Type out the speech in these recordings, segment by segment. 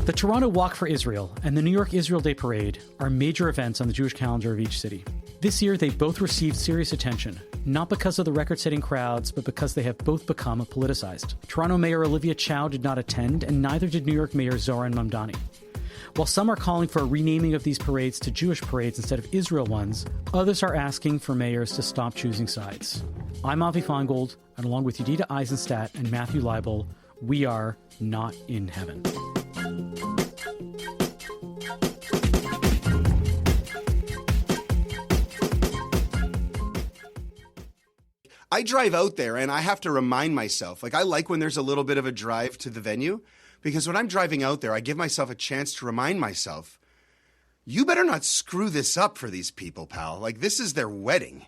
The Toronto Walk for Israel and the New York Israel Day Parade are major events on the Jewish calendar of each city. This year, they both received serious attention, not because of the record-setting crowds, but because they have both become politicized. Toronto Mayor Olivia Chow did not attend, and neither did New York Mayor Zohran Mamdani. While some are calling for a renaming of these parades to Jewish parades instead of Israel ones, others are asking for mayors to stop choosing sides. I'm Avi Feingold, and along with Yedida Eisenstadt and Matthew Leibel, we are not in heaven. I drive out there and I have to remind myself, I like when there's a little bit of a drive to the venue, because when I'm driving out there, I give myself a chance to remind myself, you better not screw this up for these people, pal. This is their wedding.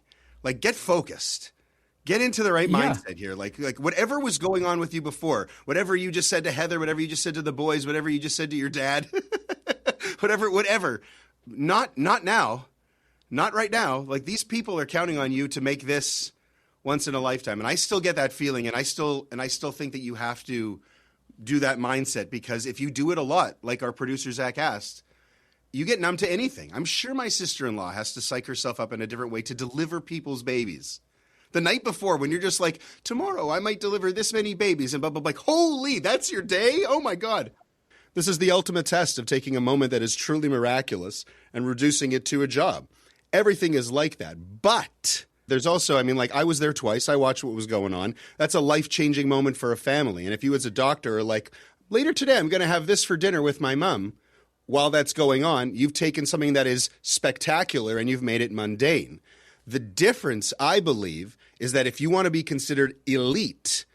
Get focused. Get into the right mindset here. Like whatever was going on with you before, whatever you just said to Heather, whatever you just said to the boys, whatever you just said to your dad, whatever. Not now. Not right now. These people are counting on you to make this once in a lifetime. And I still get that feeling, and I still think that you have to do that mindset, because if you do it a lot, like our producer Zach asked, you get numb to anything. I'm sure my sister-in-law has to psych herself up in a different way to deliver people's babies. The night before, when you're just like, tomorrow I might deliver this many babies, and blah, blah, blah, holy, that's your day? Oh my God. This is the ultimate test of taking a moment that is truly miraculous and reducing it to a job. Everything is like that. But there's also, I was there twice. I watched what was going on. That's a life-changing moment for a family. And if you as a doctor are like, later today I'm going to have this for dinner with my mom, while that's going on, you've taken something that is spectacular and you've made it mundane. The difference, I believe, is that if you want to be considered elite,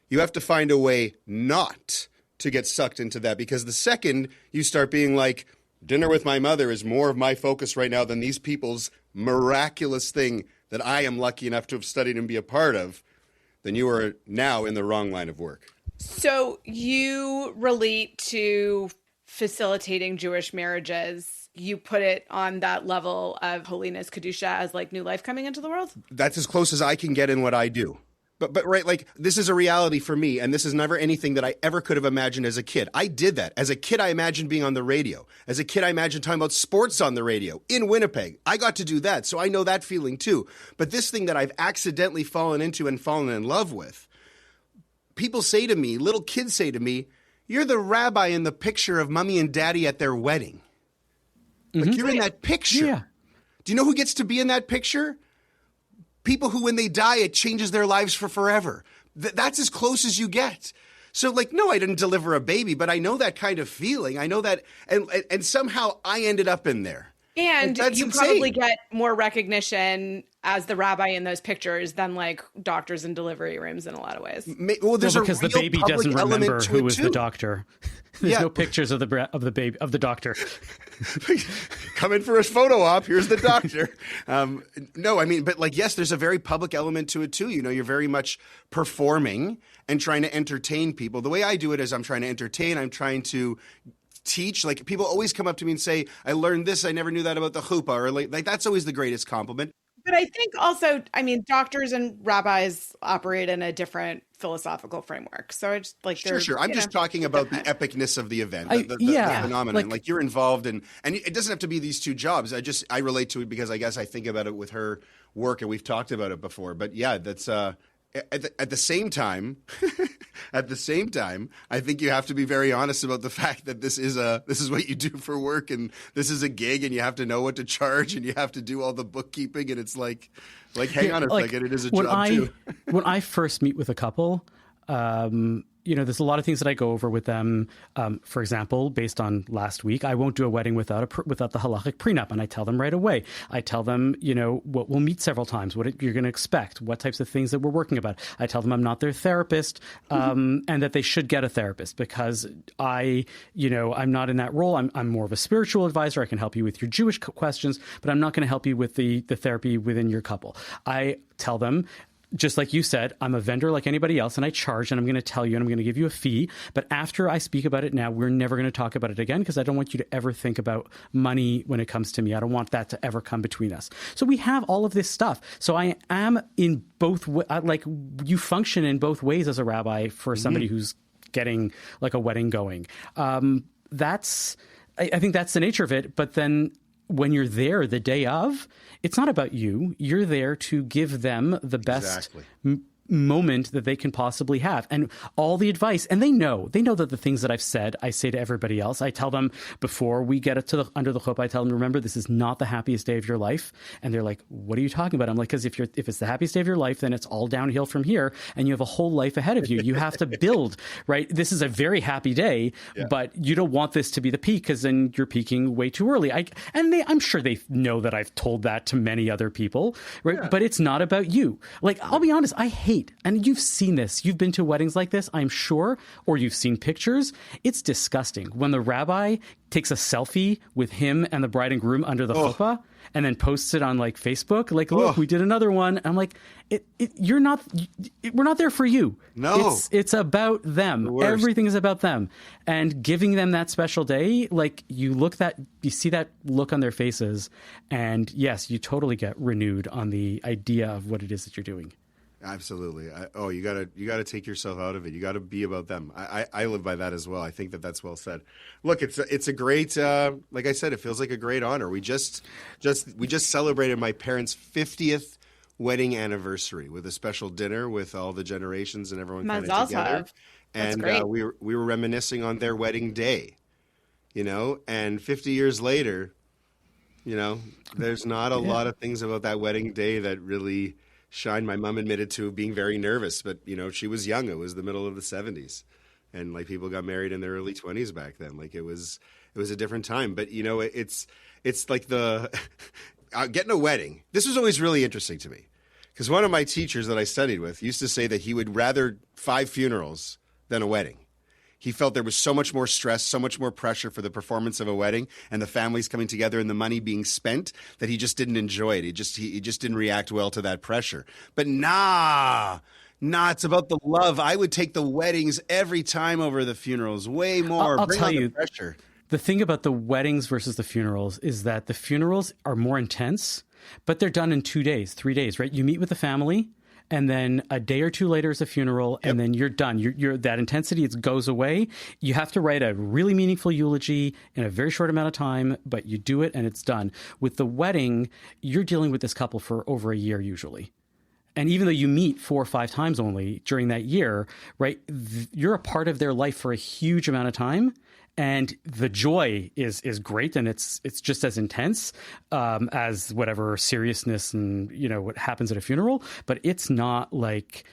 you have to find a way not to get sucked into that. Because the second you start being like, dinner with my mother is more of my focus right now than these people's miraculous thing that I am lucky enough to have studied and be a part of, then you are now in the wrong line of work. So you relate to facilitating Jewish marriages. You put it on that level of holiness, Kedusha, as new life coming into the world? That's as close as I can get in what I do. But right, this is a reality for me, and this is never anything that I ever could have imagined as a kid. I did that. As a kid, I imagined being on the radio. As a kid, I imagined talking about sports on the radio in Winnipeg. I got to do that, so I know that feeling too. But this thing that I've accidentally fallen into and fallen in love with, people say to me, little kids say to me, you're the rabbi in the picture of mommy and daddy at their wedding. You're in that picture. Yeah. Do you know who gets to be in that picture? People who, when they die, it changes their lives for forever. That's as close as you get. So, no, I didn't deliver a baby, but I know that kind of feeling. I know that, and somehow I ended up in there. And you probably get more recognition as the rabbi in those pictures than doctors in delivery rooms in a lot of ways. Well, there's because the baby doesn't remember who was the doctor. There's no pictures of the baby of the doctor. Come in for a photo op. Here's the doctor. But yes, there's a very public element to it too. You're very much performing and trying to entertain people. The way I do it is I'm trying to entertain. I'm trying to teach. People always come up to me and say, I learned this. I never knew that about the chuppah. Or that's always the greatest compliment. But I think also, doctors and rabbis operate in a different philosophical framework. So it's Sure. I'm just talking about the epicness of the event, the phenomenon. You're involved in, and it doesn't have to be these two jobs. I relate to it because I guess I think about it with her work, and we've talked about it before. But yeah, that's at the same time, I think you have to be very honest about the fact that this is what you do for work, and this is a gig, and you have to know what to charge, and you have to do all the bookkeeping, and it's hang on a second, it is a job too. When I first meet with a couple, there's a lot of things that I go over with them. For example, based on last week, I won't do a wedding without the halachic prenup. And I tell them right away. I tell them, what we'll meet several times, what you're going to expect, what types of things that we're working about. I tell them I'm not their therapist, and that they should get a therapist because I'm not in that role. I'm more of a spiritual advisor. I can help you with your Jewish questions, but I'm not going to help you with the therapy within your couple. I tell them, just like you said, I'm a vendor like anybody else, and I charge, and I'm going to tell you, and I'm going to give you a fee. But after I speak about it now, we're never going to talk about it again because I don't want you to ever think about money when it comes to me. I don't want that to ever come between us. So we have all of this stuff. So I am in both, you function in both ways as a rabbi for somebody who's getting a wedding going. I think that's the nature of it. But then when you're there the day of, it's not about you. You're there to give them the best moment that they can possibly have, and all the advice. And they know that the things that I've said, I say to everybody else. I tell them before we get it to under the chuppah, I tell them, remember, this is not the happiest day of your life. And they're like, what are you talking about? I'm like, because if it's the happiest day of your life, then it's all downhill from here, and you have a whole life ahead of you. You have to build, right? This is a very happy day, but you don't want this to be the peak, because then you're peaking way too early. I'm sure they know that I've told that to many other people, right? Yeah. But it's not about you. Like, I'll be honest, I hate, and you've seen this, you've been to weddings like this, I'm sure, or you've seen pictures. It's disgusting when the rabbi takes a selfie with him and the bride and groom under the chuppah and then posts it on like Facebook. Like, look, we did another one. I'm like, we're not there for you. No, it's about them. Everything is about them, and giving them that special day. Like, you see that look on their faces, and yes, you totally get renewed on the idea of what it is that you're doing. Absolutely. You gotta take yourself out of it. You gotta be about them. I live by that as well. I think that's well said. Look, it's a great, like I said, it feels like a great honor. We just celebrated my parents' 50th wedding anniversary with a special dinner with all the generations and everyone kind of together. And we were reminiscing on their wedding day, and 50 years later, there's not a lot of things about that wedding day that really shine. My mom admitted to being very nervous, but she was young. It was the middle of the 70s, and like people got married in their early 20s back then. Like it was a different time. But it's like the getting a wedding. This was always really interesting to me, because one of my teachers that I studied with used to say that he would rather 5 funerals than a wedding. He felt there was so much more stress, so much more pressure for the performance of a wedding and the families coming together and the money being spent that he just didn't enjoy it. He just didn't react well to that pressure. But nah, it's about the love. I would take the weddings every time over the funerals, way more. I'll tell you, pressure. The thing about the weddings versus the funerals is that the funerals are more intense, but they're done in 2 days, 3 days, right? You meet with the family, and then a day or two later is a funeral, and then you're done. You're that intensity, it goes away. You have to write a really meaningful eulogy in a very short amount of time, but you do it and it's done. With the wedding, you're dealing with this couple for over a year usually. And even though you meet 4 or 5 times only during that year, right, you're a part of their life for a huge amount of time. And the joy is great, and it's just as intense as whatever seriousness and what happens at a funeral. But it's not like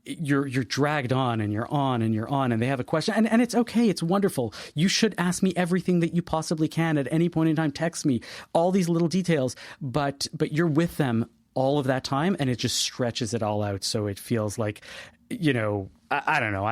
you're dragged on and you're on and you're on, and they have a question, and it's okay, it's wonderful. You should ask me everything that you possibly can at any point in time. Text me all these little details, but you're with them all of that time, and it just stretches it all out, so it feels like I don't know.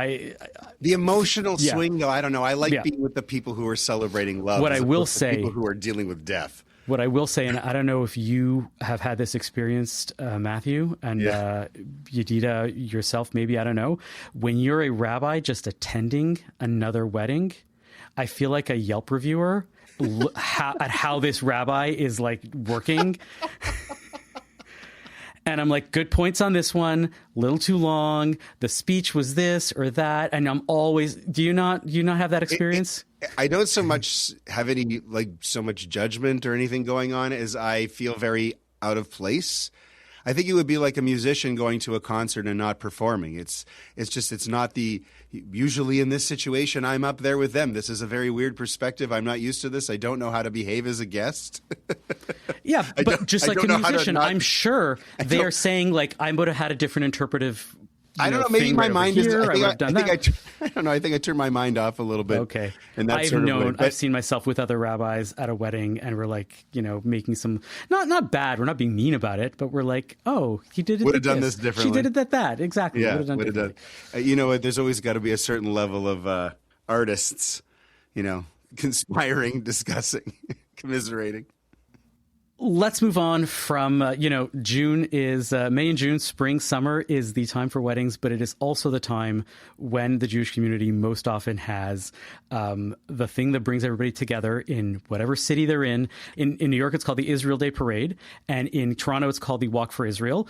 The emotional swing, though, I don't know. I like being with the people who are celebrating love. What I will say, people who are dealing with death. What I will say, and I don't know if you have had this experience, Matthew, and Yedida yourself, maybe, I don't know. When you're a rabbi just attending another wedding, I feel like a Yelp reviewer at how this rabbi is like working. And I'm like, good points on this one, little too long. The speech was this or that. And I'm always, do you not have that experience? I don't so much have any, so much judgment or anything going on as I feel very out of place. I think it would be like a musician going to a concert and not performing. It's not usually in this situation, I'm up there with them. This is a very weird perspective. I'm not used to this. I don't know how to behave as a guest. Yeah, but just like a musician, I'm sure they are saying I would have had a different interpretive I don't know. Maybe my mind is. I don't know. I think I turned my mind off a little bit. Okay. And that's sort of way. I've seen myself with other rabbis at a wedding, and we're making some not bad. We're not being mean about it, but we're like, oh, he did it. Would have done this differently. She did it that exactly. Yeah, would have done. You know what? There's always got to be a certain level of artists, conspiring, discussing, commiserating. Let's move on from, June is May and June, spring, summer is the time for weddings, but it is also the time when the Jewish community most often has the thing that brings everybody together in whatever city they're in. In New York, it's called the Israel Day Parade, and in Toronto, it's called the Walk for Israel.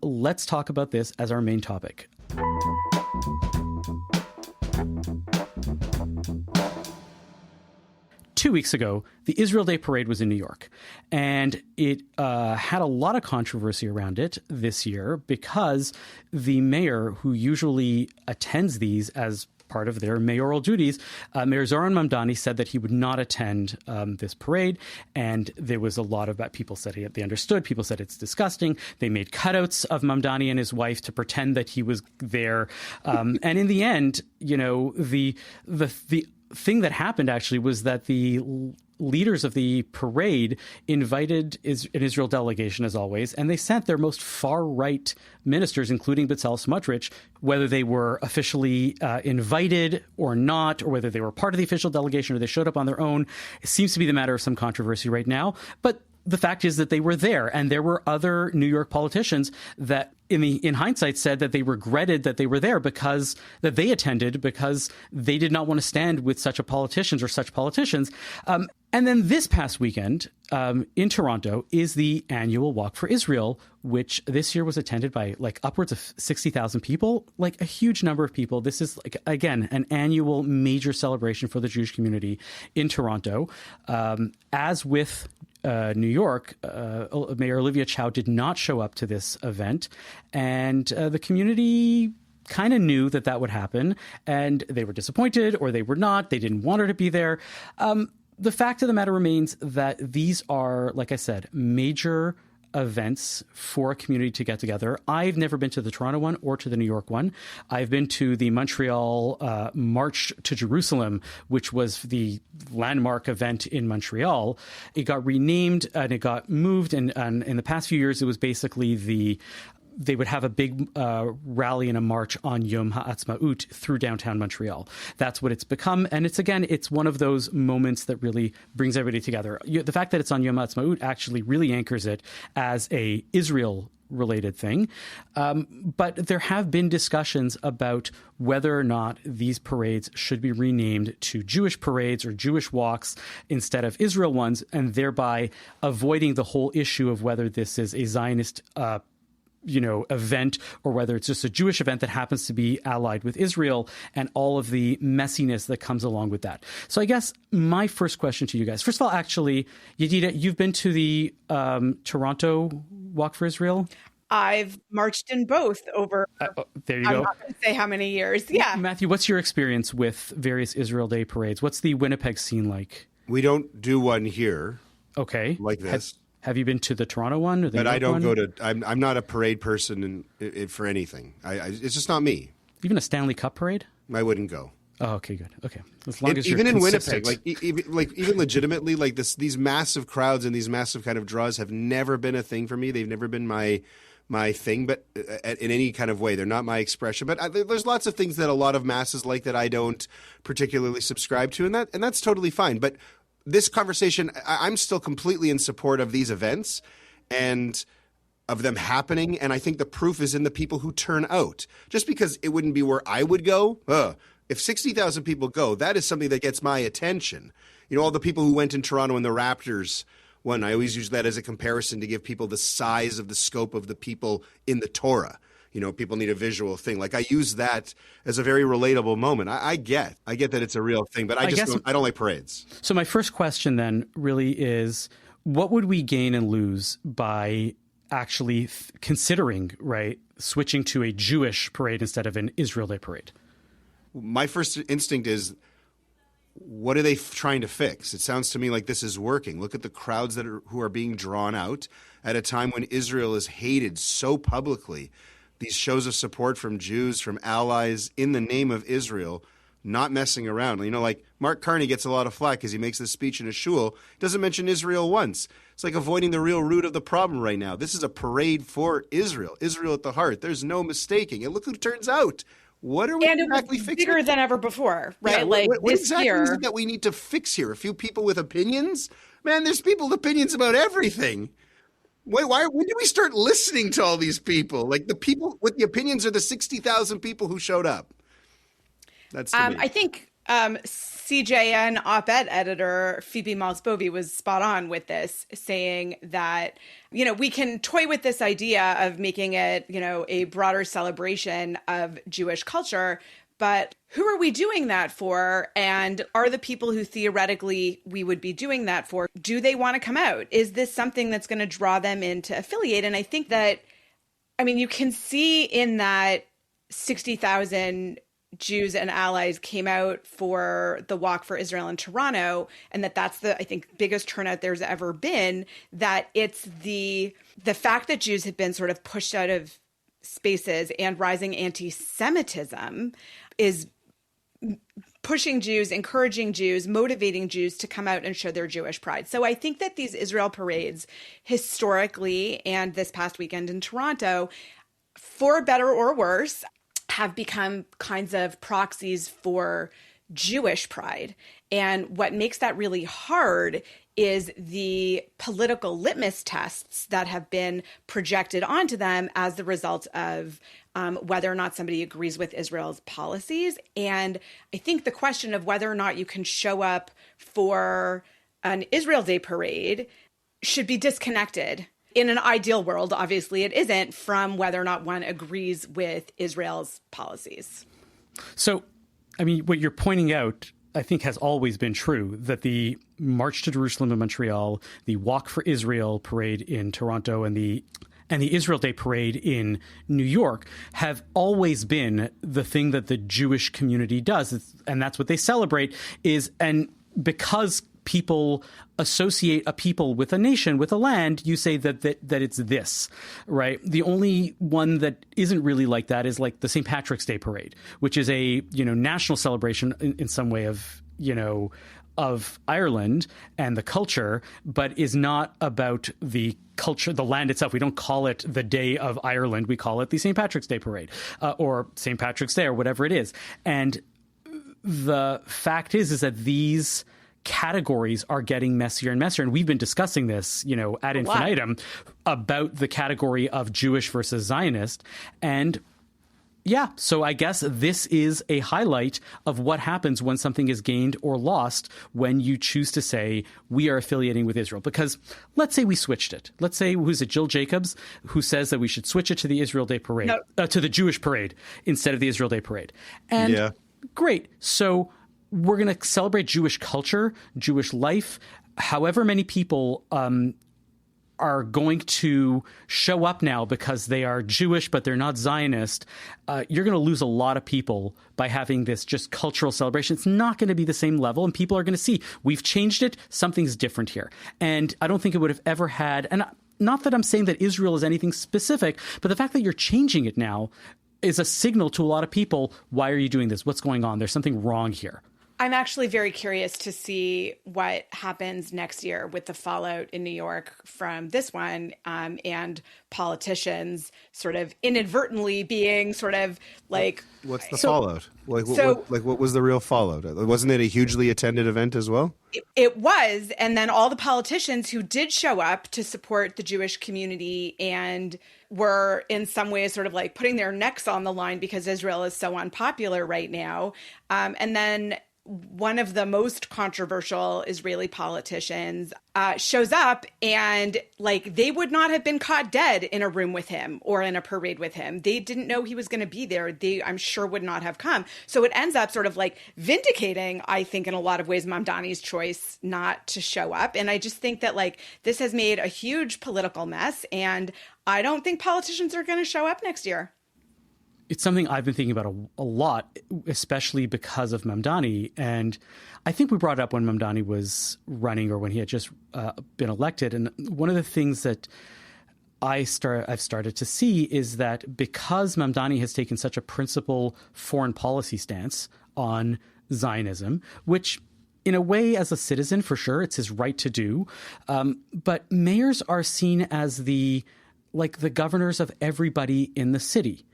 Let's talk about this as our main topic. 2 weeks ago, the Israel Day Parade was in New York. And it had a lot of controversy around it this year because the mayor, who usually attends these as part of their mayoral duties, Mayor Zohran Mamdani said that he would not attend this parade. And there was a lot of people said they understood. People said it's disgusting. They made cutouts of Mamdani and his wife to pretend that he was there. And in the end, the thing that happened actually was that the leaders of the parade invited an Israel delegation, as always, and they sent their most far-right ministers, including Bezalel Smotrich, whether they were officially invited or not, or whether they were part of the official delegation or they showed up on their own. It seems to be the matter of some controversy right now. But the fact is that they were there, and there were other New York politicians that in hindsight said that they regretted that they were there because that they attended because they did not want to stand with such politicians. And then this past weekend in Toronto is the annual Walk for Israel, which this year was attended by upwards of 60,000 people, a huge number of people. This is again, an annual major celebration for the Jewish community in Toronto. As with New York, Mayor Olivia Chow did not show up to this event, and the community kind of knew that would happen, and they were disappointed, or they were not. They didn't want her to be there. The fact of the matter remains that these are, like I said, major events for a community to get together. I've never been to the Toronto one or to the New York one. I've been to the Montreal March to Jerusalem, which was the landmark event in Montreal. It got renamed and it got moved. And in the past few years, it was basically they would have a big rally and a march on Yom HaAtzmaut through downtown Montreal. That's what it's become. And it's one of those moments that really brings everybody together. The fact that it's on Yom HaAtzmaut actually really anchors it as a Israel-related thing. But there have been discussions about whether or not these parades should be renamed to Jewish parades or Jewish walks instead of Israel ones, and thereby avoiding the whole issue of whether this is a Zionist event or whether it's just a Jewish event that happens to be allied with Israel and all of the messiness that comes along with that. So I guess my first question to you guys, first of all, actually, Yedida, you've been to the Toronto Walk for Israel? I've marched in both over, there you I'm go. not going to say how many years. Yeah. Matthew, what's your experience with various Israel Day parades? What's the Winnipeg scene like? We don't do one here. Okay. Like this. Have you been to the Toronto one? Or the But I don't one? go to. I'm not a parade person for anything. It's just not me. Even a Stanley Cup parade? I wouldn't go. Oh, okay, good. Okay, as long as you're even in consistent. Winnipeg, even legitimately, these massive crowds and these massive kind of draws have never been a thing for me. They've never been my thing, but in any kind of way, they're not my expression. But there's lots of things that a lot of masses like that I don't particularly subscribe to, and that's totally fine. But this conversation, I'm still completely in support of these events and of them happening. And I think the proof is in the people who turn out. Just because it wouldn't be where I would go, if 60,000 people go, that is something that gets my attention. All the people who went in Toronto in the Raptors one, I always use that as a comparison to give people the size of the scope of the people in the Torah. People need a visual thing. I use that as a very relatable moment. I get that it's a real thing, but I don't like parades. So my first question then really is, what would we gain and lose by actually considering, switching to a Jewish parade instead of an Israel Day parade? My first instinct is, what are they trying to fix? It sounds to me like this is working. Look at the crowds who are being drawn out at a time when Israel is hated so publicly. These shows of support from Jews, from allies in the name of Israel, not messing around. Mark Carney gets a lot of flack because he makes this speech in a shul. Doesn't mention Israel once. It's like avoiding the real root of the problem right now. This is a parade for Israel. Israel at the heart. There's no mistaking. And look who it turns out. What are we exactly fixing? Bigger than ever before, right? Yeah, what this exactly year is it that we need to fix here? A few people with opinions? Man, there's people with opinions about everything. Wait, when did we start listening to all these people? The people with the opinions are the 60,000 people who showed up. That's to me. I think CJN op-ed editor Phoebe Malzbovi was spot on with this, saying that, we can toy with this idea of making it, a broader celebration of Jewish culture, but who are we doing that for? And are the people who theoretically we would be doing that for, do they want to come out? Is this something that's going to draw them in to affiliate? And I think that, I mean, you can see in that 60,000 Jews and allies came out for the Walk for Israel in Toronto, and that's the, I think, biggest turnout there's ever been, that it's the fact that Jews have been sort of pushed out of spaces and rising anti-Semitism is pushing Jews, encouraging Jews, motivating Jews to come out and show their Jewish pride. So I think that these Israel parades historically, and this past weekend in Toronto, for better or worse, have become kinds of proxies for Jewish pride. And what makes that really hard is the political litmus tests that have been projected onto them as the result of whether or not somebody agrees with Israel's policies. And I think the question of whether or not you can show up for an Israel Day parade should be disconnected. In an ideal world, obviously it isn't, from whether or not one agrees with Israel's policies. So, I mean, what you're pointing out, I think, has always been true, that the March to Jerusalem in Montreal, the Walk for Israel parade in Toronto, and the Israel Day parade in New York have always been the thing that the Jewish community does. And that's what they celebrate and because people associate a people with a nation, with a land, you say that it's this, right? The only one that isn't really like that is like the St. Patrick's Day parade, which is a, national celebration in some way of, of Ireland and the culture, but is not about the culture, the land itself. We don't call it the Day of Ireland. We call it the St. Patrick's Day parade or St. Patrick's Day or whatever it is. And the fact is that these categories are getting messier and messier. And we've been discussing this, ad infinitum about the category of Jewish versus Zionist. And yeah, so I guess this is a highlight of what happens when something is gained or lost when you choose to say we are affiliating with Israel. Because let's say we switched it. Let's say, who's it, Jill Jacobs, who says that we should switch it to the Israel Day parade, to the Jewish parade instead of the Israel Day parade. And great. So we're going to celebrate Jewish culture, Jewish life. However many people are going to show up now because they are Jewish, but they're not Zionist, you're going to lose a lot of people by having this just cultural celebration. It's not going to be the same level, and people are going to see we've changed it. Something's different here. And I don't think it would have ever had, and not that I'm saying that Israel is anything specific, but the fact that you're changing it now is a signal to a lot of people. Why are you doing this? What's going on? There's something wrong here. I'm actually very curious to see what happens next year with the fallout in New York from this one, and politicians sort of inadvertently being sort of like... What's the fallout? What was the real fallout? Wasn't it a hugely attended event as well? It was. And then all the politicians who did show up to support the Jewish community and were in some ways sort of like putting their necks on the line because Israel is so unpopular right now. And then one of the most controversial Israeli politicians shows up, and like they would not have been caught dead in a room with him or in a parade with him. They didn't know he was going to be there. They, I'm sure, would not have come. So it ends up sort of like vindicating, I think, in a lot of ways, Mamdani's choice not to show up. And I just think that like this has made a huge political mess, and I don't think politicians are going to show up next year. It's something I've been thinking about a lot, especially because of Mamdani. And I think we brought it up when Mamdani was running or when he had just been elected. And one of the things that I've started to see is that because Mamdani has taken such a principled foreign policy stance on Zionism, which in a way, as a citizen, for sure, it's his right to do. But mayors are seen as the governors of everybody in the city.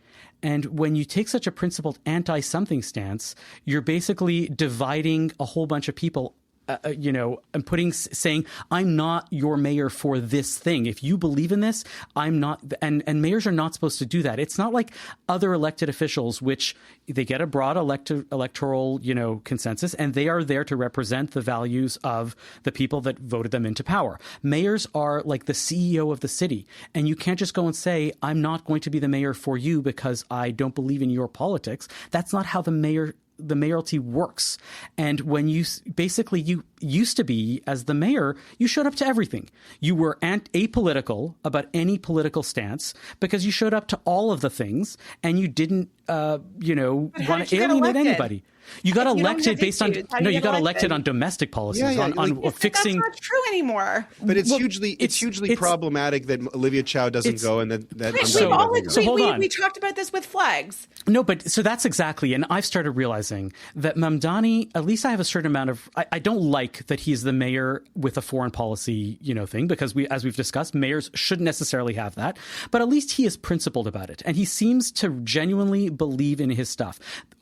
And when you take such a principled anti-something stance, you're basically dividing a whole bunch of people and saying, I'm not your mayor for this thing. If you believe in this, I'm not. And mayors are not supposed to do that. It's not like other elected officials, which they get a broad electoral, consensus, and they are there to represent the values of the people that voted them into power. Mayors are like the CEO of the city, and you can't just go and say, I'm not going to be the mayor for you because I don't believe in your politics. That's not how the mayoralty works. And when you used to be, as the mayor, you showed up to everything. You were apolitical about any political stance because you showed up to all of the things, and you didn't, want to alienate anybody. You got elected based on you got elected on domestic policies, on fixing. That's not true anymore. But it's hugely problematic that Olivia Chow doesn't go, and that we talked about this with flags. No, but so that's exactly, and I've started realizing that Mamdani, at least I have a certain amount of, I don't like that he's the mayor with a foreign policy, thing, because as we've discussed, mayors shouldn't necessarily have that, but at least he is principled about it, and he seems to genuinely believe in his stuff.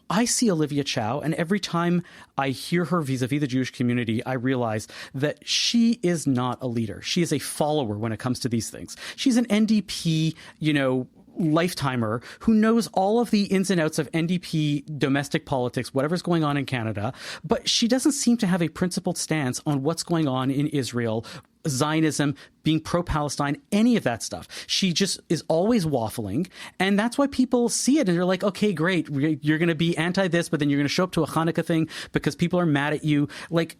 I see Olivia Chow, and every time I hear her vis-a-vis the Jewish community, I realize that she is not a leader. She is a follower when it comes to these things. She's an NDP, lifetimer who knows all of the ins and outs of NDP domestic politics, whatever's going on in Canada, but she doesn't seem to have a principled stance on what's going on in Israel, Zionism, being pro-Palestine, any of that stuff. She just is always waffling, and that's why people see it and they're like, okay, great, you're going to be anti this, but then you're going to show up to a Hanukkah thing because people are mad at you. Like,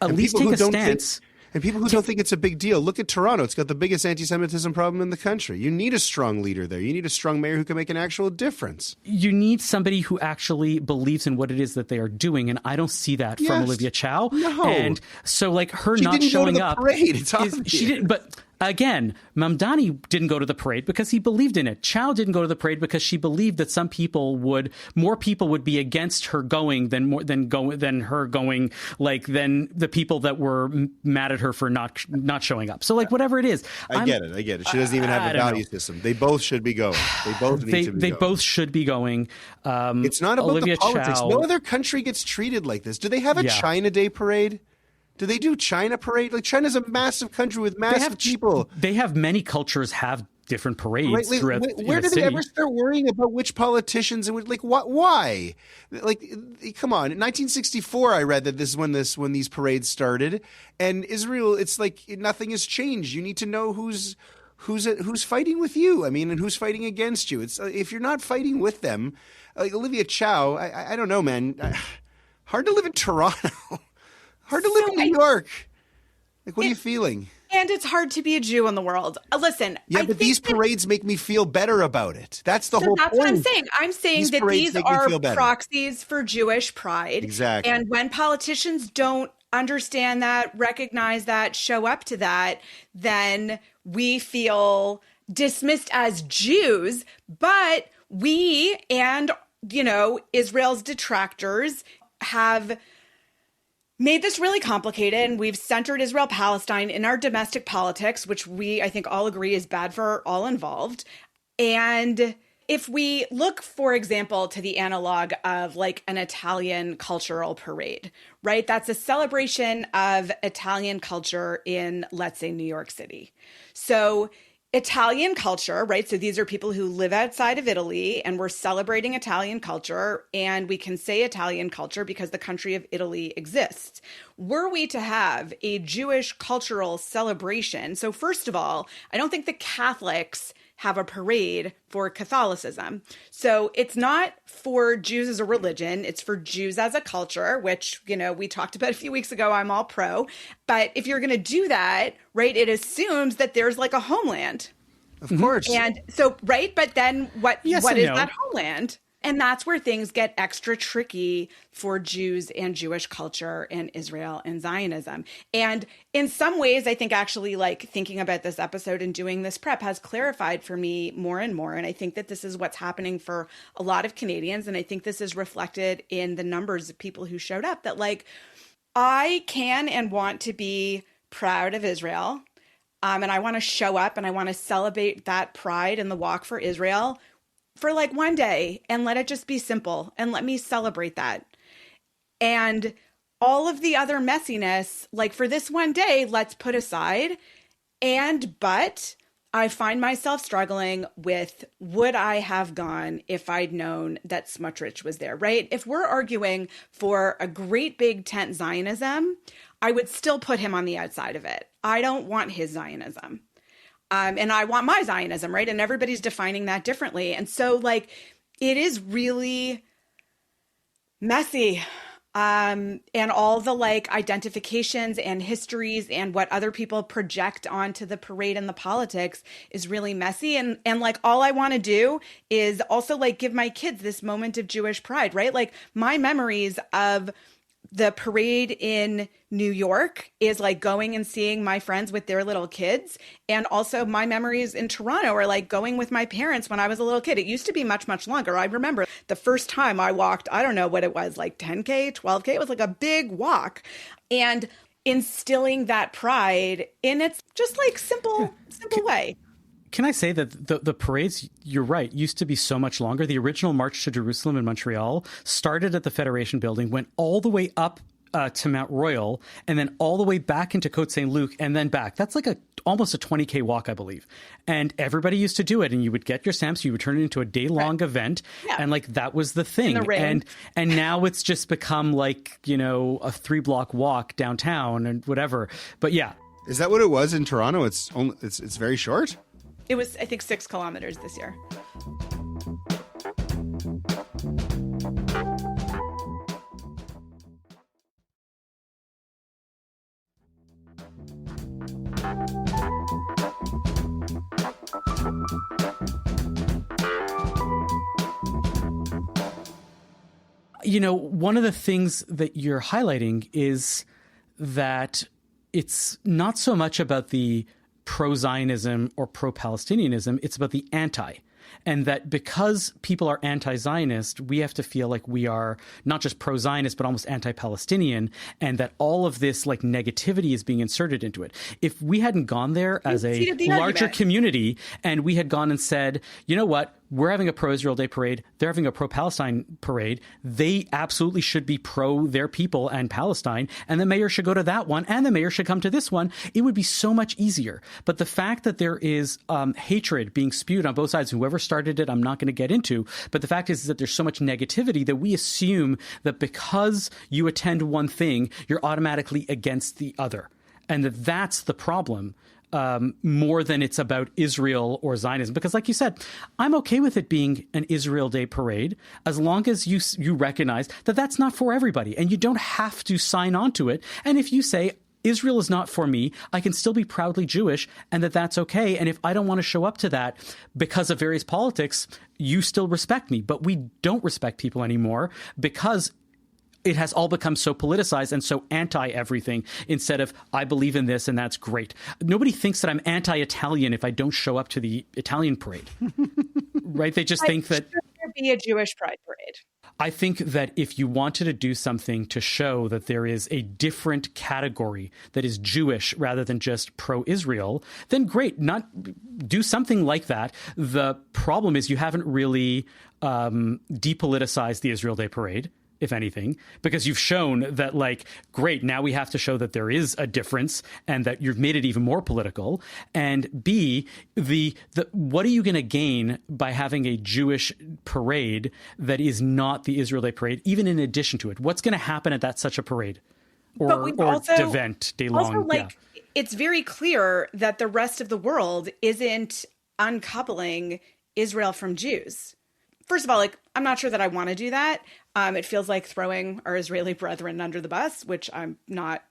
at least take a stance. And people who don't think it's a big deal, look at Toronto. It's got the biggest anti-Semitism problem in the country. You need a strong leader there. You need a strong mayor who can make an actual difference. You need somebody who actually believes in what it is that they are doing, and I don't see that from Olivia Chow. No. And so, like, her not showing up, parade. It's obvious. She didn't. But again, Mamdani didn't go to the parade because he believed in it. Chow didn't go to the parade because she believed that more people would be against her going than her going, like, than the people that were mad at her for not showing up. So, like, whatever it is, I get it. She doesn't even have a value system. They both should be going. They both need to be going. Both should be going. It's not about Olivia the politics. Chow, no other country gets treated like this. Do they have a China Day parade? Do they do China parade? Like, China's a massive country with massive people. They have many cultures have different parades throughout where do they ever start worrying about which politicians and why? Like, come on. In 1964, I read that this is when these parades started, and Israel. It's like nothing has changed. You need to know who's fighting with you. I mean, and who's fighting against you. It's if you're not fighting with them, like Olivia Chow. I don't know, man. Hard to live in Toronto. Hard to live in New York. Like, what are you feeling? And it's hard to be a Jew in the world. Listen. But these parades make me feel better about it. That's the whole point. That's what I'm saying. I'm saying that these are proxies for Jewish pride. Exactly. And when politicians don't understand that, recognize that, show up to that, then we feel dismissed as Jews. But we and, Israel's detractors have made this really complicated, and we've centered Israel-Palestine in our domestic politics, which I think all agree is bad for all involved. And if we look, for example, to the analog of like an Italian cultural parade, right? That's a celebration of Italian culture in, let's say, New York City. So Italian culture, right? So these are people who live outside of Italy, and we're celebrating Italian culture, and we can say Italian culture because the country of Italy exists. Were we to have a Jewish cultural celebration, so first of all, I don't think the Catholics have a parade for Catholicism. So it's not for Jews as a religion, it's for Jews as a culture, which, we talked about a few weeks ago, I'm all pro. But if you're going to do that, right, it assumes that there's like a homeland. Of course. And so, right, but then what is that homeland? And that's where things get extra tricky for Jews and Jewish culture and Israel and Zionism. And in some ways, I think actually like thinking about this episode and doing this prep has clarified for me more and more. And I think that this is what's happening for a lot of Canadians. And I think this is reflected in the numbers of people who showed up, that like, I can and want to be proud of Israel. And I want to show up and I want to celebrate that pride and the walk for Israel for like one day, and let it just be simple, and let me celebrate that. And all of the other messiness, like for this one day, let's put aside. But I find myself struggling with, would I have gone if I'd known that Smotrich was there, right? If we're arguing for a great big tent Zionism, I would still put him on the outside of it. I don't want his Zionism. And I want my Zionism, right? And everybody's defining that differently. And so like, it is really messy. And all the like identifications and histories and what other people project onto the parade and the politics is really messy. And like, all I want to do is also like give my kids this moment of Jewish pride, right? Like my memories of the parade in New York is like going and seeing my friends with their little kids. And also my memories in Toronto are like going with my parents when I was a little kid. It used to be much, much longer. I remember the first time I walked, I don't know what it was, like 10K, 12K. It was like a big walk. And instilling that pride in its just like simple way. Can I say that the parades, you're right, used to be so much longer. The original March to Jerusalem in Montreal started at the Federation Building, went all the way up to Mount Royal, and then all the way back into Côte Saint-Luc, and then back. That's like almost a 20K walk, I believe. And everybody used to do it, and you would get your stamps, you would turn it into a day-long event, and like that was the thing. And now it's just become like, you know, a 3-block walk downtown and whatever. But yeah. Is that what it was in Toronto? It's very short? It was, I think, 6 kilometers this year. You know, one of the things that you're highlighting is that it's not so much about the pro-Zionism or pro-Palestinianism, it's about the anti. And that because people are anti-Zionist, we have to feel like we are not just pro-Zionist, but almost anti-Palestinian, and that all of this like negativity is being inserted into it. If we hadn't gone there as a larger community and we had gone and said, you know what, we're having a pro-Israel Day parade, they're having a pro-Palestine parade, they absolutely should be pro their people and Palestine, and the mayor should go to that one, and the mayor should come to this one, it would be so much easier. But the fact that there is hatred being spewed on both sides, whoever started it, I'm not going to get into, but the fact is that there's so much negativity that we assume that because you attend one thing, you're automatically against the other, and that's the problem. More than it's about Israel or Zionism. Because like you said, I'm okay with it being an Israel Day parade as long as you recognize that that's not for everybody and you don't have to sign on to it. And if you say, Israel is not for me, I can still be proudly Jewish and that's okay. And if I don't want to show up to that because of various politics, you still respect me. But we don't respect people anymore because it has all become so politicized and so anti-everything instead of I believe in this and that's great. Nobody thinks that I'm anti-Italian if I don't show up to the Italian parade, right? They just think that there be a Jewish pride parade. I think that if you wanted to do something to show that there is a different category that is Jewish rather than just pro-Israel, then great, not do something like that. The problem is you haven't really depoliticized the Israel Day parade, if anything, because you've shown that, like, great, now we have to show that there is a difference and that you've made it even more political. And B, the what are you going to gain by having a Jewish parade that is not the Israel Day parade, even in addition to it? What's going to happen at that such a parade or event day long? Also, like, it's very clear that the rest of the world isn't uncoupling Israel from Jews. First of all, like, I'm not sure that I want to do that. It feels like throwing our Israeli brethren under the bus, which I'm not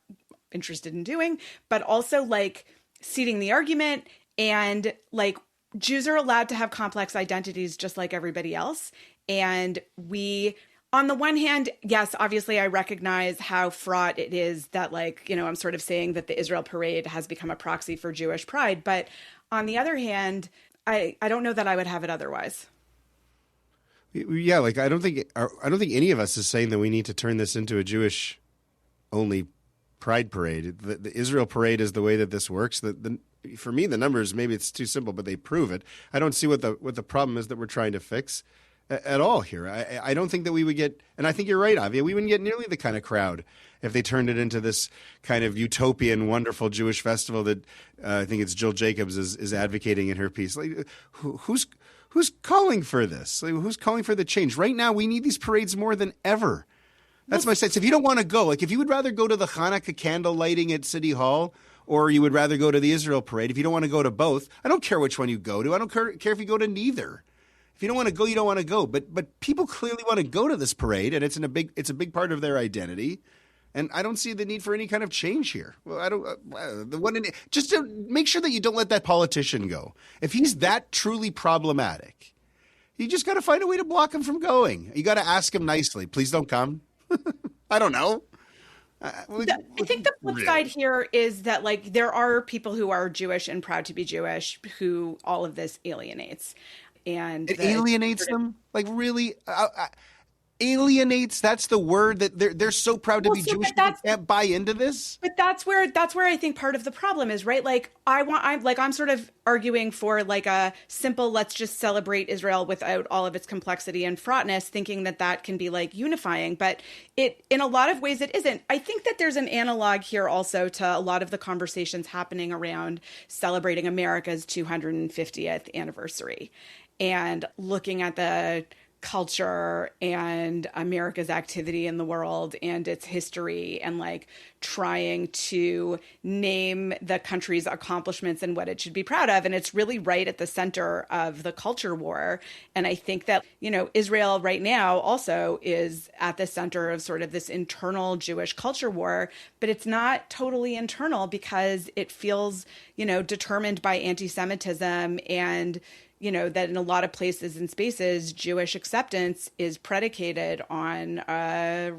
interested in doing, but also like seating the argument and like Jews are allowed to have complex identities just like everybody else. And we, on the one hand, yes, obviously I recognize how fraught it is that, like, you know, I'm sort of saying that the Israel parade has become a proxy for Jewish pride. But on the other hand, I don't know that I would have it otherwise. Yeah, like I don't think any of us is saying that we need to turn this into a Jewish only pride parade. The Israel parade is the way that this works. For me, the numbers, maybe it's too simple, but they prove it. I don't see what the problem is that we're trying to fix. at all here. I don't think that we would get, and I think you're right, Avi, we wouldn't get nearly the kind of crowd if they turned it into this kind of utopian, wonderful Jewish festival that I think it's Jill Jacobs is advocating in her piece. Like, who's calling for this? Like, who's calling for the change? Right now, we need these parades more than ever. That's my sense. If you don't want to go, like if you would rather go to the Hanukkah candle lighting at City Hall, or you would rather go to the Israel parade, if you don't want to go to both, I don't care which one you go to. I don't care if you go to neither. If you don't want to go, you don't want to go. But people clearly want to go to this parade, and it's a big part of their identity. And I don't see the need for any kind of change here. Well, I don't. Just to make sure that you don't let that politician go. If he's that truly problematic, you just got to find a way to block him from going. You got to ask him nicely. Please don't come. I don't know. I think the flip side here is that like there are people who are Jewish and proud to be Jewish who all of this alienates. And it alienates them? Like really? Alienates, that's the word, that they're so proud to be Jewish they can't buy into this. But that's where I think part of the problem is, right? Like I'm sort of arguing for like a simple, let's just celebrate Israel without all of its complexity and fraughtness, thinking that can be like unifying, but it in a lot of ways it isn't. I think that there's an analog here also to a lot of the conversations happening around celebrating America's 250th anniversary and looking at the culture and America's activity in the world and its history and like trying to name the country's accomplishments and what it should be proud of. And it's really right at the center of the culture war. And I think that, Israel right now also is at the center of sort of this internal Jewish culture war, but it's not totally internal because it feels, determined by anti-Semitism and that in a lot of places and spaces, Jewish acceptance is predicated on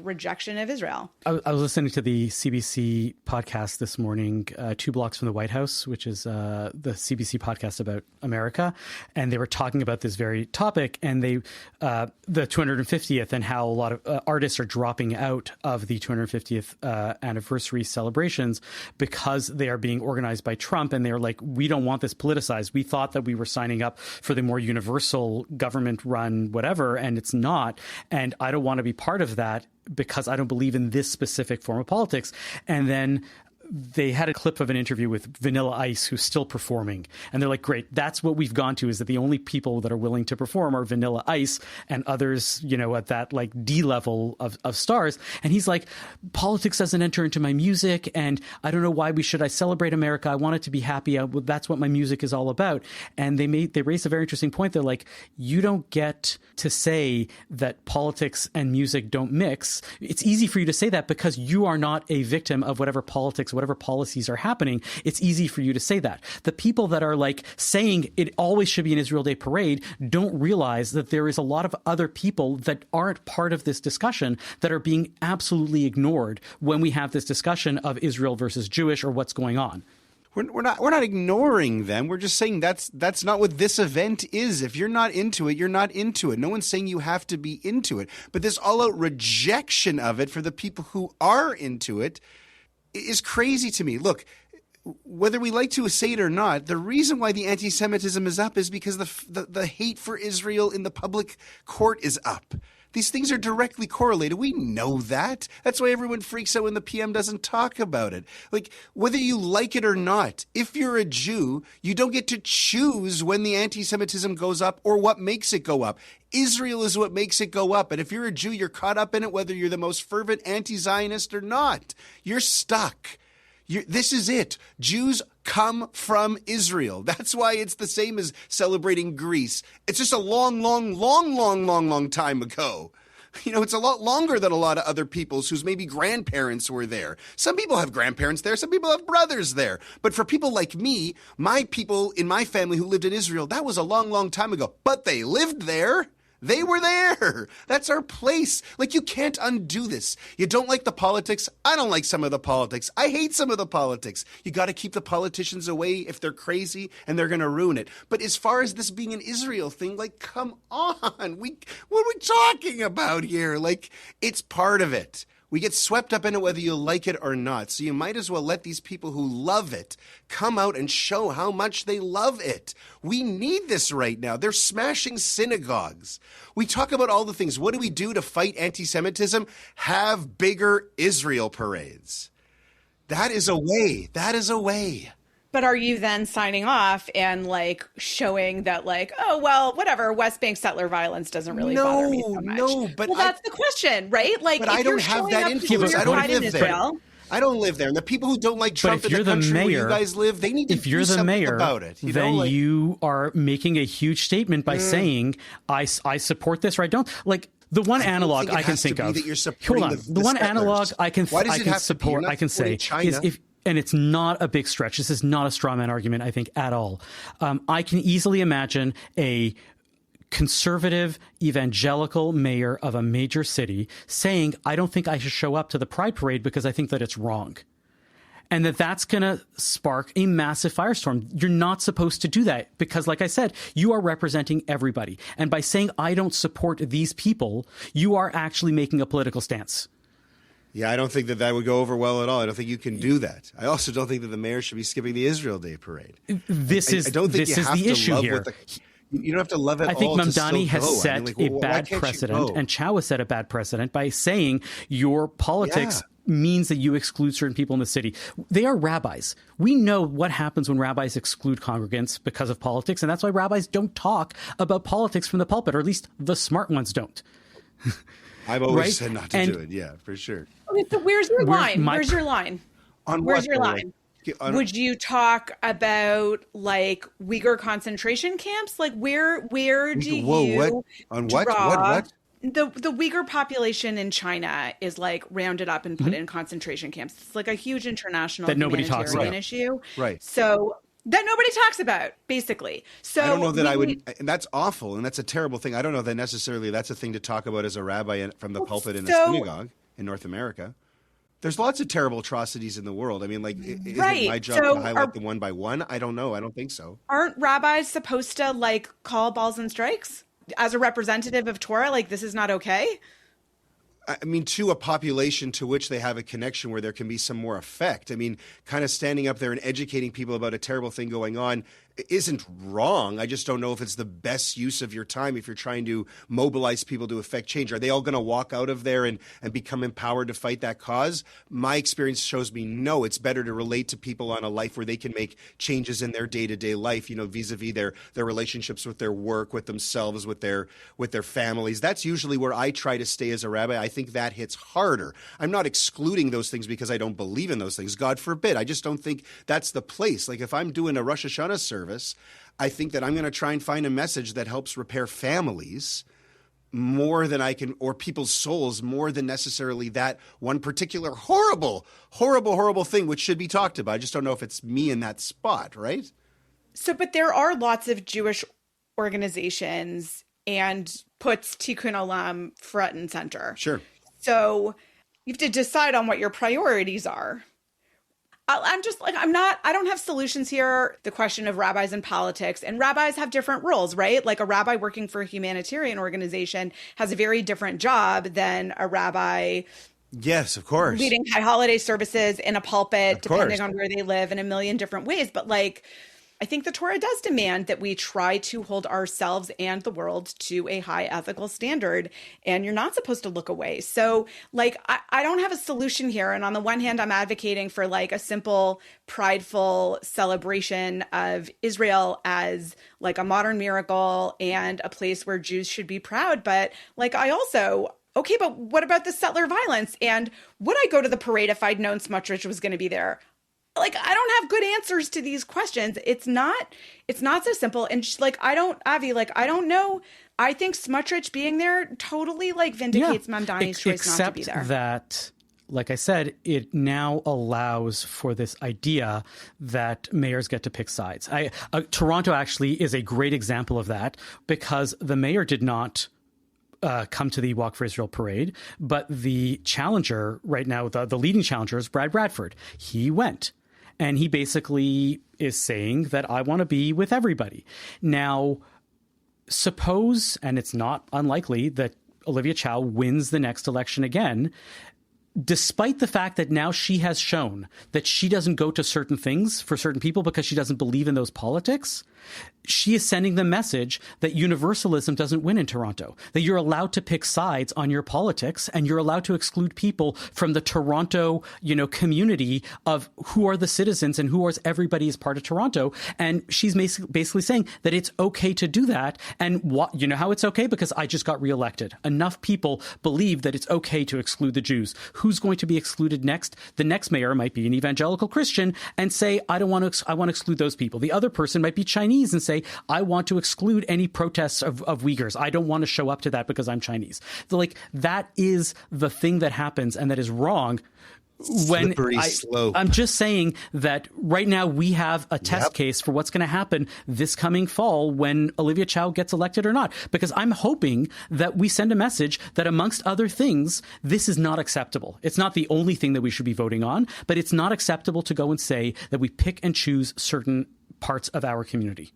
rejection of Israel. I was listening to the CBC podcast this morning, 2 blocks from the White House, which is the CBC podcast about America. And they were talking about this very topic and the 250th and how a lot of artists are dropping out of the 250th anniversary celebrations because they are being organized by Trump. And they're like, we don't want this politicized. We thought that we were signing up for the more universal government-run whatever, and it's not. And I don't want to be part of that because I don't believe in this specific form of politics. And then they had a clip of an interview with Vanilla Ice, who's still performing. And they're like, great, that's what we've gone to, is that the only people that are willing to perform are Vanilla Ice and others, at that like D level of stars. And he's like, politics doesn't enter into my music. And I don't know why I celebrate America. I want it to be happy. That's what my music is all about. And they raised a very interesting point. They're like, you don't get to say that politics and music don't mix. It's easy for you to say that because you are not a victim of whatever politics, whatever policies are happening. It's easy for you to say that. The people that are like saying it always should be an Israel Day parade don't realize that there is a lot of other people that aren't part of this discussion that are being absolutely ignored when we have this discussion of Israel versus Jewish or what's going on. We're not ignoring them. We're just saying that's not what this event is. If you're not into it, you're not into it. No one's saying you have to be into it. But this all-out rejection of it for the people who are into it is crazy to me. Look, whether we like to say it or not, the reason why the anti-Semitism is up is because the hate for Israel in the public court is up. These things are directly correlated. We know that. That's why everyone freaks out when the PM doesn't talk about it. Like, whether you like it or not, if you're a Jew, you don't get to choose when the anti-Semitism goes up or what makes it go up. Israel is what makes it go up. And if you're a Jew, you're caught up in it, whether you're the most fervent anti-Zionist or not. You're stuck. This is it. Jews come from Israel. That's why it's the same as celebrating Greece. It's just a long time ago. It's a lot longer than a lot of other people's whose maybe grandparents were there. Some people have grandparents there. Some people have brothers there. But for people like me, my people in my family who lived in Israel, that was a long time ago. But they lived there. They were there. That's our place. Like, you can't undo this. You don't like the politics. I don't like some of the politics. I hate some of the politics. You got to keep the politicians away if they're crazy and they're going to ruin it. But as far as this being an Israel thing, like, come on. What are we talking about here? Like, it's part of it. We get swept up in it whether you like it or not. So you might as well let these people who love it come out and show how much they love it. We need this right now. They're smashing synagogues. We talk about all the things. What do we do to fight anti-Semitism? Have bigger Israel parades. That is a way. That is a way. But are you then signing off and like showing that like, oh, well, whatever, West Bank settler violence doesn't really bother me so much? No, but well, that's the question, right? Like, but if I don't you're have showing that up influence. for I don't pride in live there. Israel, I don't live there. And the people who don't like Trump in the country where you guys live, they need to do something about it. You are making a huge statement by saying, I support this or I don't. Like, the one analog I can think of. Hold on. The one analog I can support, I can say, is if. And it's not a big stretch. This is not a straw man argument, I think, at all. I can easily imagine a conservative evangelical mayor of a major city saying, I don't think I should show up to the Pride Parade because I think that it's wrong. And that's going to spark a massive firestorm. You're not supposed to do that because, like I said, you are representing everybody. And by saying, I don't support these people, you are actually making a political stance. Yeah, I don't think that would go over well at all. I don't think you can do that. I also don't think that the mayor should be skipping the Israel Day parade. This is the issue here. You don't have to love it all. I think Mamdani has go. set a bad precedent, and Chow has set a bad precedent by saying your politics means that you exclude certain people in the city. They are rabbis. We know what happens when rabbis exclude congregants because of politics, and that's why rabbis don't talk about politics from the pulpit, or at least the smart ones don't. I've always said not to do it. Yeah, for sure. Okay, so where's your line? Where's your line? Where's your line? Would you talk about like Uyghur concentration camps? Like where do you what? On what? What? The Uyghur population in China is like rounded up and put in concentration camps. It's like a huge international that nobody talks about issue. Right. So that nobody talks about, basically. So I don't know that I would, and that's awful, and that's a terrible thing. I don't know that necessarily that's a thing to talk about as a rabbi from the pulpit in a synagogue in North America. There's lots of terrible atrocities in the world. I mean, like, is it my job to highlight them one by one? I don't know. I don't think so. Aren't rabbis supposed to, like, call balls and strikes? As a representative of Torah, like, this is not okay? I mean, to a population to which they have a connection where there can be some more effect. I mean, kind of standing up there and educating people about a terrible thing going on isn't wrong. I just don't know if it's the best use of your time if you're trying to mobilize people to affect change. Are they all going to walk out of there and become empowered to fight that cause? My experience shows me no, it's better to relate to people on a life where they can make changes in their day-to-day life, you know, vis-a-vis their relationships with their work, with themselves, with their families. That's usually where I try to stay as a rabbi. I think that hits harder. I'm not excluding those things because I don't believe in those things. God forbid. I just don't think that's the place. Like if I'm doing a Rosh Hashanah service, I think that I'm going to try and find a message that helps repair families more than I can, or people's souls more than necessarily that one particular horrible thing which should be talked about. I just don't know if it's me in that spot, right? So, but there are lots of Jewish organizations and puts Tikkun Olam front and center. Sure. So you have to decide on what your priorities are. I'm just like, I don't have solutions here. The question of rabbis and politics, and rabbis have different roles, right? Like a rabbi working for a humanitarian organization has a very different job than a rabbi. Yes, of course. Leading high holiday services in a pulpit, depending on where they live in a million different ways. But like, I think the Torah does demand that we try to hold ourselves and the world to a high ethical standard, and you're not supposed to look away. So like, I don't have a solution here. And on the one hand, I'm advocating for like a simple, prideful celebration of Israel as like a modern miracle and a place where Jews should be proud. But like, I also, okay, but what about the settler violence? And would I go to the parade if I'd known Smotrich was going to be there? Like, I don't have good answers to these questions. It's not so simple. And like, I don't know. I think Smotrich being there totally like vindicates Mamdani's choice not to be there. Except that, like I said, it now allows for this idea that mayors get to pick sides. Toronto actually is a great example of that because the mayor did not come to the Walk for Israel parade, but the challenger right now, the leading challenger is Brad Bradford. He went. And he basically is saying that I want to be with everybody. Now, suppose, and it's not unlikely, that Olivia Chow wins the next election again. despite the fact that now she has shown that she doesn't go to certain things for certain people because she doesn't believe in those politics, she is sending the message that universalism doesn't win in Toronto, that you're allowed to pick sides on your politics and you're allowed to exclude people from the Toronto, community of who are the citizens and who is everybody is part of Toronto. And she's basically saying that it's okay to do that. And you know how it's okay? Because I just got reelected. Enough people believe that it's okay to exclude the Jews. Who's going to be excluded next? The next mayor might be an evangelical Christian and say, I want to exclude those people. The other person might be Chinese and say, I want to exclude any protests of Uyghurs. I don't want to show up to that because I'm Chinese. That is the thing that happens and that is wrong. Slippery slope. I'm just saying that right now we have a test case for what's going to happen this coming fall when Olivia Chow gets elected or not. Because I'm hoping that we send a message that, amongst other things, this is not acceptable. It's not the only thing that we should be voting on, but it's not acceptable to go and say that we pick and choose certain parts of our community.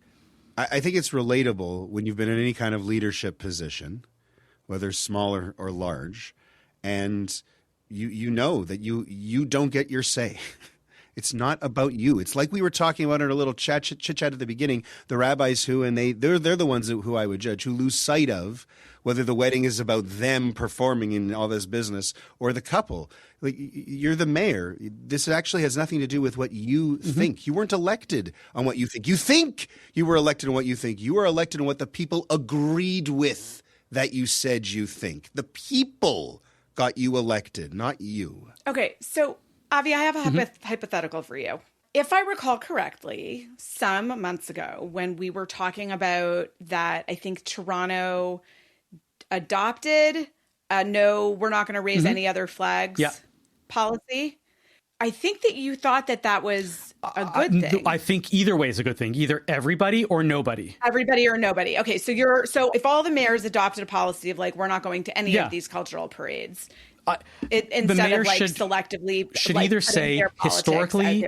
I think it's relatable when you've been in any kind of leadership position, whether small or large, and you know that you don't get your say. It's not about you. It's like we were talking about in a little chit-chat at the beginning, the rabbis they're the ones who I would judge, who lose sight of whether the wedding is about them performing in all this business or the couple. Like, you're the mayor. This actually has nothing to do with what you think. You weren't elected on what you think. You think you were elected on what you think. You were elected on what the people agreed with that you said you think. The people got you elected, not you. Okay, so Avi, I have a hypothetical for you. If I recall correctly, some months ago when we were talking about that, I think Toronto adopted a no, we're not going to raise any other flags policy. I think that you thought that was a good thing. I think either way is a good thing. Either everybody or nobody. Everybody or nobody. Okay, so if all the mayors adopted a policy of we're not going to any of these cultural parades, instead of selectively should either say historically,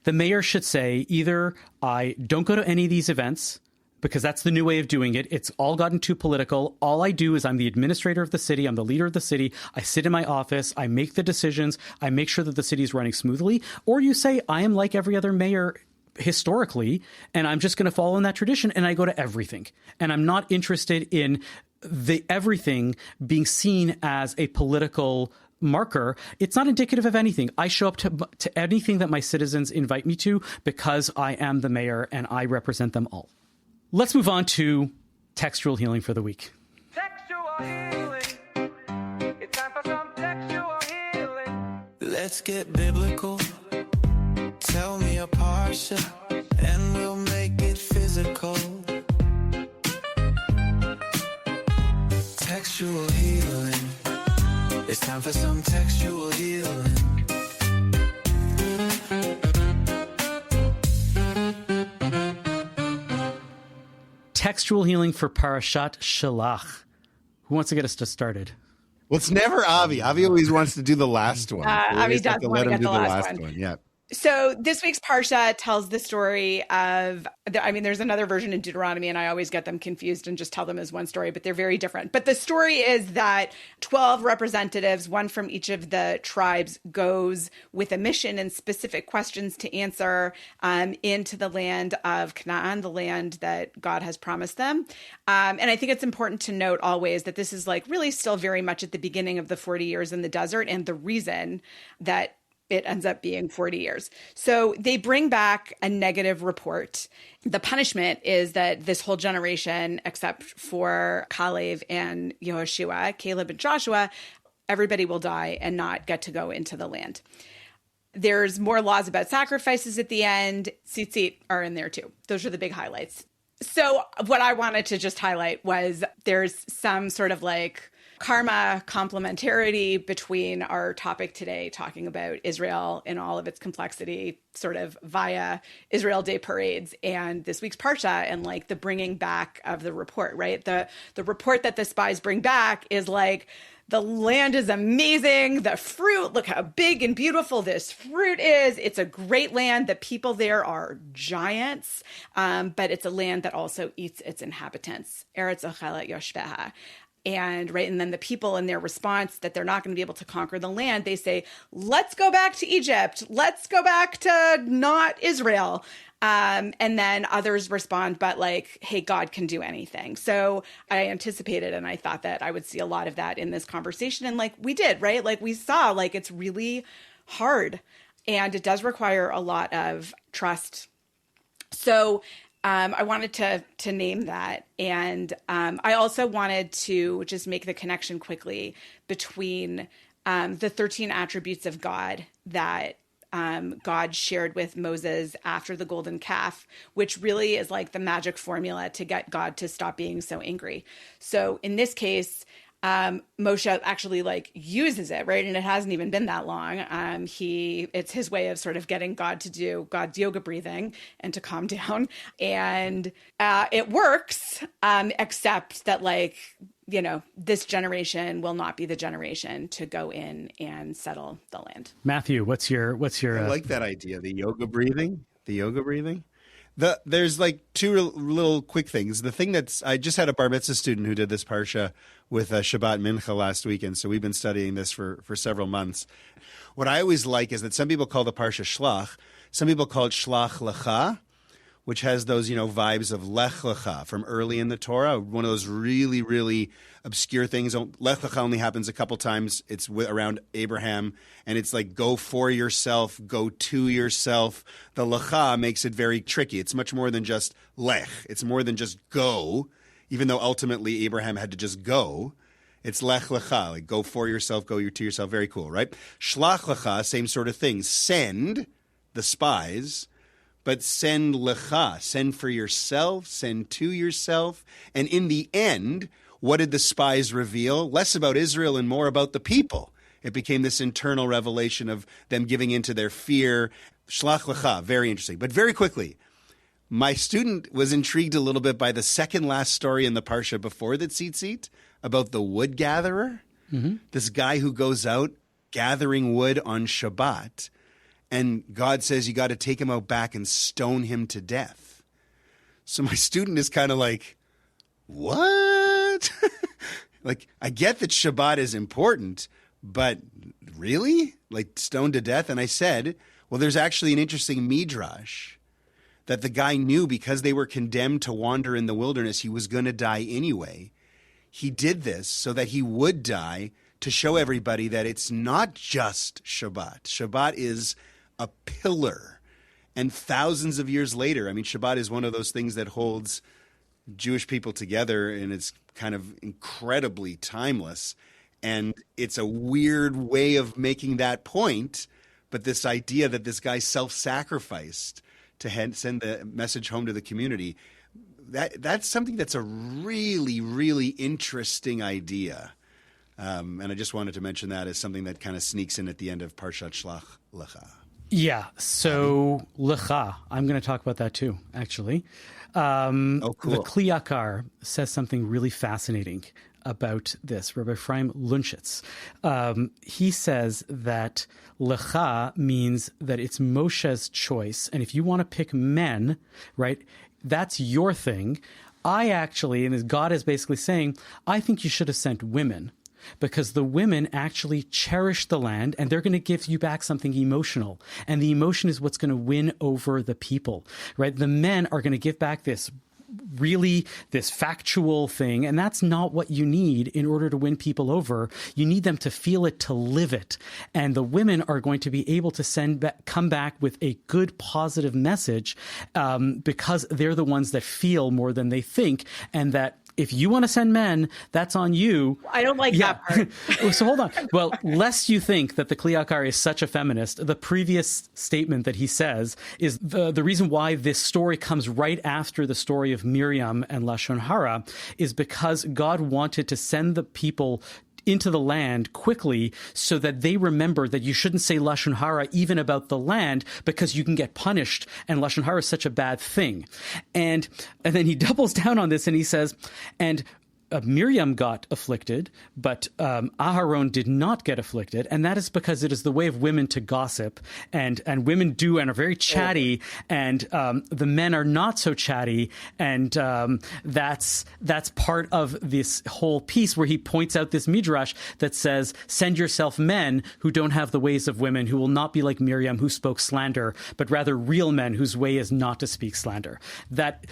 the mayor should say either I don't go to any of these events because that's the new way of doing it. It's all gotten too political. All I do is I'm the administrator of the city. I'm the leader of the city. I sit in my office. I make the decisions. I make sure that the city is running smoothly. Or you say, I am like every other mayor historically, and I'm just going to follow in that tradition, and I go to everything. And I'm not interested in the everything being seen as a political marker. It's not indicative of anything. I show up to anything that my citizens invite me to because I am the mayor and I represent them all. Let's move on to textual healing for the week. Textual healing. It's time for some textual healing. Let's get biblical. Tell me a parsha, and we'll make it physical. Textual healing. It's time for some textual healing. Textual healing for Parashat Shalach. Who wants to get us started? Well, it's never Avi. Avi always wants to do the last one. Avi does want to get the last one. Yeah. So this week's Parsha tells the story of, there's another version in Deuteronomy, and I always get them confused and just tell them as one story, but they're very different. But the story is that 12 representatives, one from each of the tribes, goes with a mission and specific questions to answer into the land of Canaan, the land that God has promised them. And I think it's important to note always that this is really still very much at the beginning of the 40 years in the desert, and the reason that it ends up being 40 years. So they bring back a negative report. The punishment is that this whole generation, except for Caleb and Yehoshua, Caleb and Joshua, everybody will die and not get to go into the land. There's more laws about sacrifices at the end. Tzitzit are in there too. Those are the big highlights. So what I wanted to just highlight was there's some sort of karma complementarity between our topic today, talking about Israel in all of its complexity, sort of via Israel Day parades, and this week's Parsha and the bringing back of the report, right? The report that the spies bring back is the land is amazing. The fruit, look how big and beautiful this fruit is. It's a great land. The people there are giants, but it's a land that also eats its inhabitants. Eretz ochelet yoshveha. And then the people in their response that they're not going to be able to conquer the land, they say, let's go back to Egypt. Let's go back to not Israel. And then others respond, but like, hey, God can do anything. So I anticipated and I thought that I would see a lot of that in this conversation. And like we did, right? Like we saw, like it's really hard and it does require a lot of trust. So I wanted to name that. And I also wanted to just make the connection quickly between the 13 attributes of God that God shared with Moses after the golden calf, which really is like the magic formula to get God to stop being so angry. So in this case, Moshe actually like uses it, right? And it hasn't even been that long. It's his way of sort of getting God to do God's yoga breathing and to calm down. And it works, except that like, this generation will not be the generation to go in and settle the land. Matthew, what's your I like that idea. The yoga breathing. There's like two little quick things. The thing I just had a bar mitzvah student who did this parsha with Shabbat Mincha last weekend. So we've been studying this for several months. What I always like is that some people call the parsha Shlach. Some people call it Shlach Lecha, which has those, vibes of Lech Lecha from early in the Torah. One of those really, really obscure things. Lech Lecha only happens a couple times. It's around Abraham, and it's like go for yourself, go to yourself. The Lecha makes it very tricky. It's much more than just Lech. It's more than just go, even though ultimately Abraham had to just go. It's Lech Lecha, like go for yourself, go to yourself. Very cool, right? Shlach Lecha, same sort of thing. Send the spies, but send lecha, send for yourself, send to yourself. And in the end, what did the spies reveal? Less about Israel and more about the people. It became this internal revelation of them giving into their fear. Shlach lecha, very interesting. But very quickly, my student was intrigued a little bit by the second last story in the parsha before the tzitzit about the wood gatherer. Mm-hmm. This guy who goes out gathering wood on Shabbat. And God says you got to take him out back and stone him to death. So my student is kind of like, what? Like, I get that Shabbat is important, but really? Like stoned to death? And I said, well, there's actually an interesting midrash that the guy knew because they were condemned to wander in the wilderness, he was going to die anyway. He did this so that he would die to show everybody that it's not just Shabbat. Shabbat is a pillar. And thousands of years later, I mean, Shabbat is one of those things that holds Jewish people together, and it's kind of incredibly timeless. And it's a weird way of making that point, but this idea that this guy self-sacrificed to send the message home to the community, that's something that's a really, really interesting idea. And I just wanted to mention that as something that kind of sneaks in at the end of Parshat Shlach Lecha. Yeah, so Lecha, I'm going to talk about that too, actually. Cool. The Kli Yakar says something really fascinating about this. Rabbi Ephraim Lunchitz. He says that Lecha means that it's Moshe's choice, and if you want to pick men, right, that's your thing. I actually, and God is basically saying, I think you should have sent women, because the women actually cherish the land and they're going to give you back something emotional. And the emotion is what's going to win over the people, right? The men are going to give back this factual thing. And that's not what you need in order to win people over. You need them to feel it, to live it. And the women are going to be able to come back with a good, positive message because they're the ones that feel more than they think. And that if you want to send men, that's on you. I don't like that part. So hold on. Well, lest you think that the Kli Yakar is such a feminist, the previous statement that he says is the reason why this story comes right after the story of Miriam and Lashon Hara is because God wanted to send the people into the land quickly so that they remember that you shouldn't say Lashon Hara even about the land because you can get punished, and Lashon Hara is such a bad thing. And then he doubles down on this and he says, and Miriam got afflicted, but Aharon did not get afflicted, and that is because it is the way of women to gossip, and women do and are very chatty, and the men are not so chatty, and that's part of this whole piece where he points out this midrash that says, "Send yourself men who don't have the ways of women, who will not be like Miriam, who spoke slander, but rather real men whose way is not to speak slander." That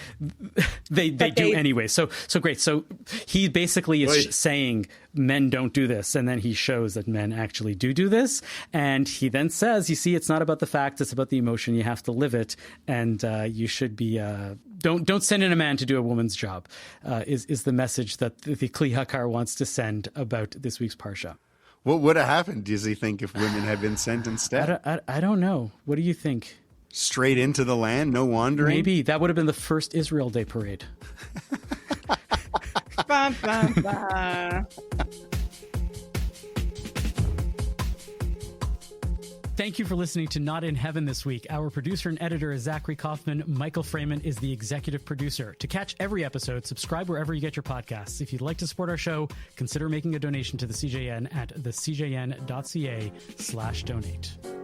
they do anyway. So great. So he basically is saying men don't do this, and then he shows that men actually do this, and he then says, you see, it's not about the facts, it's about the emotion. You have to live it, and you should be don't send in a man to do a woman's job, is the message that the Kli Hakar wants to send about this week's Parsha. What would have happened, does he think, if women had been sent instead? I don't know. What do you think? Straight into the land, no wandering? Maybe that would have been the first Israel Day parade. Bah, bah, bah. Thank you for listening to Not in Heaven this week. Our producer and editor is Zachary Kaufman. Michael Freeman is the executive producer. To catch every episode, subscribe wherever you get your podcasts. If you'd like to support our show, consider making a donation to the CJN at thecjn.ca/donate.